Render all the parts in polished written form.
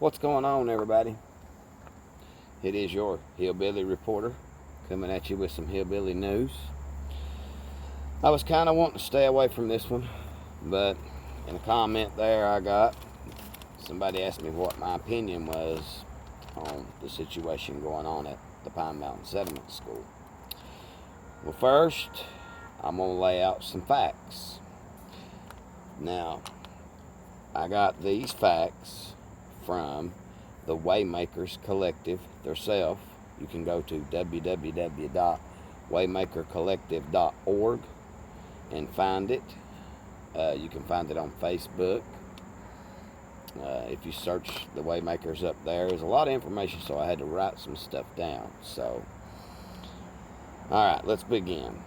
What's going on, everybody? It is your hillbilly reporter coming at you with some hillbilly news. I was kind of wanting to stay away from this one, but in a comment there I got, somebody asked me what my opinion was on the situation going on at the Pine Mountain Settlement School. Well, first, I'm going to lay out some facts. Now, I got these facts from the Waymakers Collective themselves. You can go to www.waymakercollective.org and find it. You can find it on Facebook. If you search the Waymakers up there's a lot of information, so I had to write some stuff down. So, alright, let's begin.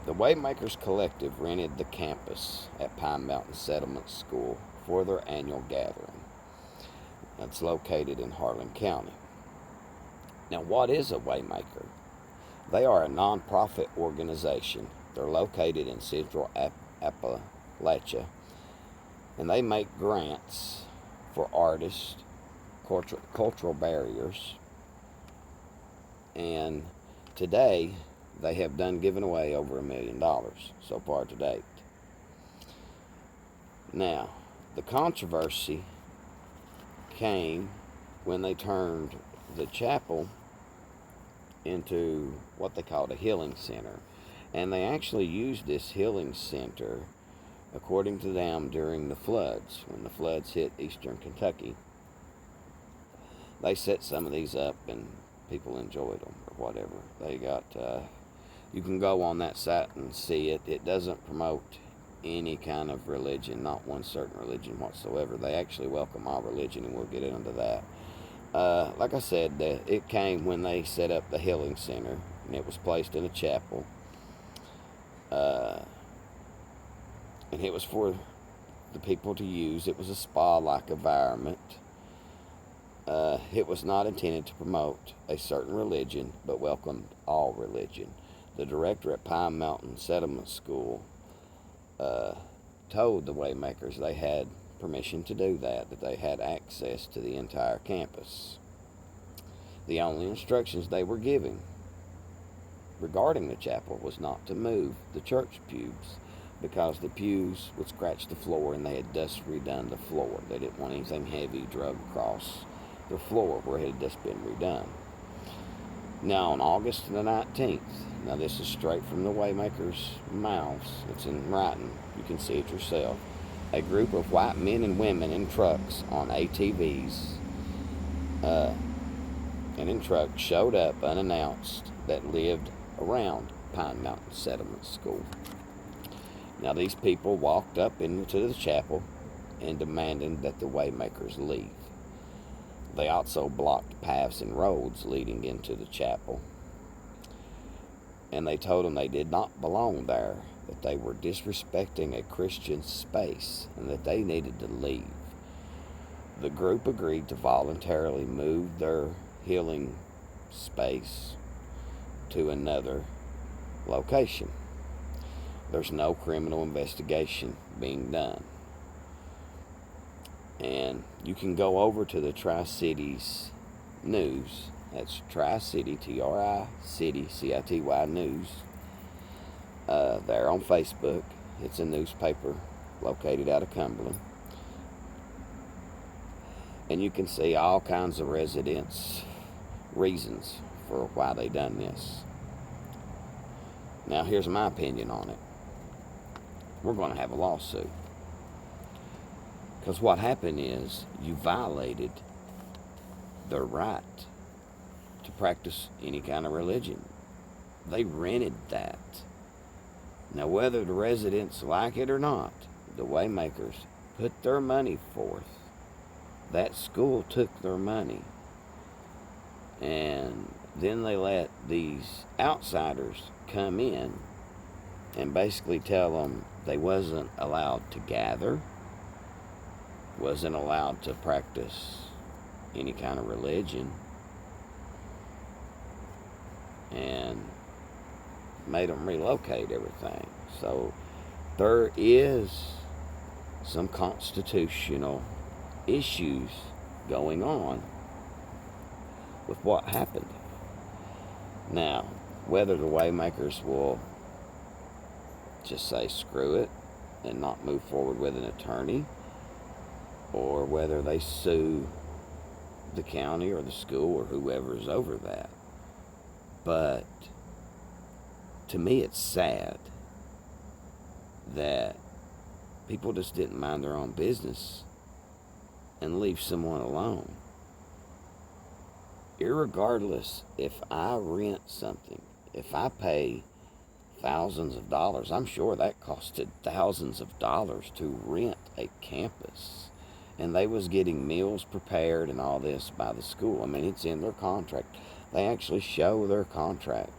The Waymakers Collective rented the campus at Pine Mountain Settlement School for their annual gathering. That's located in Harlan County. Now, what is a Waymaker? They are a non-profit organization. They're located in Central Appalachia, and they make grants for artists, cultural barriers, and today they have done given away over $1 million so far to date. Now, the controversy came when they turned the chapel into what they called a healing center. And they actually used this healing center, according to them, during the floods. When the floods hit eastern Kentucky, they set some of these up and people enjoyed them or whatever. They got, you can go on that site and see it. It doesn't promote any kind of religion, not one certain religion whatsoever. They actually welcome all religion, and we'll get into that. Like I said, it came when they set up the healing center, and it was placed in a chapel. And it was for the people to use. It was a spa-like environment. It was not intended to promote a certain religion, but welcomed all religion. The director at Pine Mountain Settlement School told the Waymakers they had permission to do that they had access to the entire campus. The only instructions they were giving regarding the chapel was not to move the church pews, because the pews would scratch the floor, and they had just redone the floor. They didn't want anything heavy drug across the floor where it had just been redone. Now, on August the 19th, now this is straight from the Waymakers' mouths, it's in writing, you can see it yourself, a group of white men and women in trucks on ATVs and in trucks showed up unannounced that lived around Pine Mountain Settlement School. Now, these people walked up into the chapel and demanded that the Waymakers leave. They also blocked paths and roads leading into the chapel. And they told them they did not belong there, that they were disrespecting a Christian space, and that they needed to leave. The group agreed to voluntarily move their healing space to another location. There's no criminal investigation being done. And you can go over to the Tri-Cities News. That's Tri-City, Tri-City, C-I-T-Y News. They're on Facebook. It's a newspaper located out of Cumberland. And you can see all kinds of residents' reasons for why they done this. Now, here's my opinion on it. We're going to have a lawsuit. Because what happened is you violated their right to practice any kind of religion. They rented that. Now, whether the residents like it or not, the Waymakers put their money forth. That school took their money. And then they let these outsiders come in and basically tell them they wasn't allowed to gather, wasn't allowed to practice any kind of religion, and made them relocate everything. So there is some constitutional issues going on with what happened. Now, whether the Waymakers will just say screw it and not move forward with an attorney, or whether they sue the county or the school or whoever's over that. But to me, it's sad that people just didn't mind their own business and leave someone alone. Irregardless, if I rent something, if I pay thousands of dollars, I'm sure that costed thousands of dollars to rent a campus. And they was getting meals prepared and all this by the school. I mean, it's in their contract. They actually show their contract.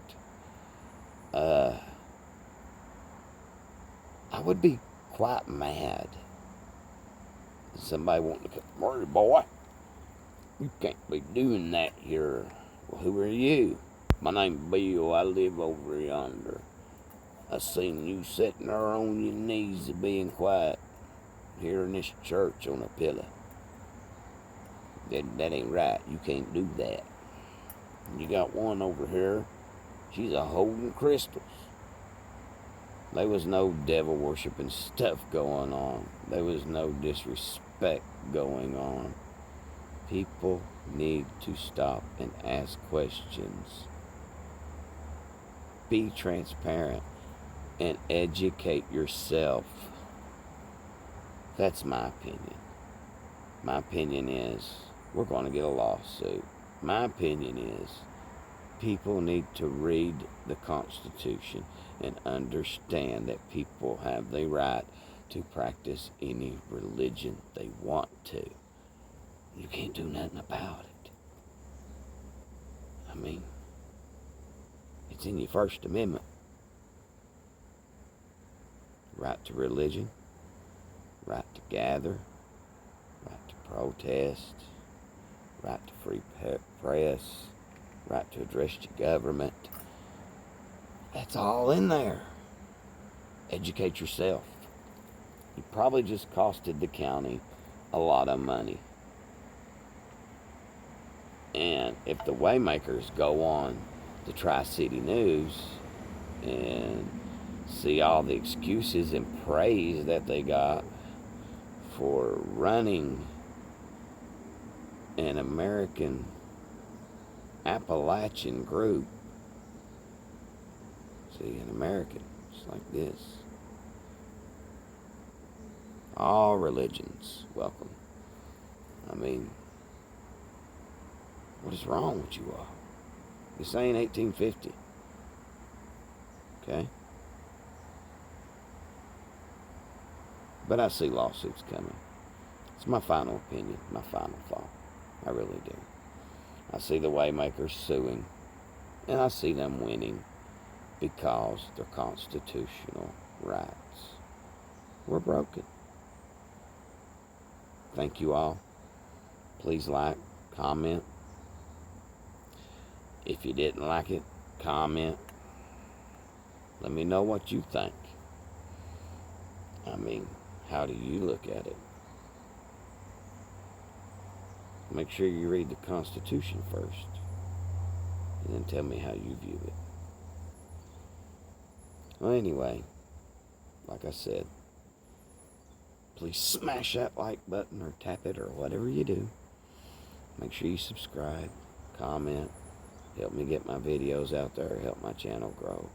I would be quite mad. Somebody wanting to come, "Murray boy, you can't be doing that here." "Well, who are you?" "My name's Bill. I live over yonder. I seen you sitting there on your knees being quiet here in this church on a pillow. That ain't right. You can't do that. You got one over here. She's a holding crystals." There was no devil worshiping stuff going on. There was no disrespect going on. People need to stop and ask questions. Be transparent and educate yourself. That's my opinion. My opinion is we're going to get a lawsuit. My opinion is people need to read the Constitution and understand that people have the right to practice any religion they want to. You can't do nothing about it. I mean, it's in your First Amendment. Right to religion, right to gather, right to protest, right to free press, right to address your government. That's all in there. Educate yourself. You probably just costed the county a lot of money. And if the Waymakers go on the Tri-City News and see all the excuses and praise that they got for running an American Appalachian group. See, an American, just like this. All religions welcome. I mean, what is wrong with you all? This ain't 1850. Okay? But I see lawsuits coming. It's my final opinion, my final thought. I really do. I see the Waymakers suing, and I see them winning because their constitutional rights were broken. Thank you all. Please like, comment. If you didn't like it, comment. Let me know what you think. I mean, how do you look at it? Make sure you read the Constitution first, and then tell me how you view it. Well, anyway, like I said, please smash that like button or tap it or whatever you do. Make sure you subscribe, comment, help me get my videos out there, help my channel grow.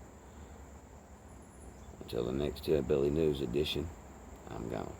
Until the next Hillbilly News edition, I'm gone.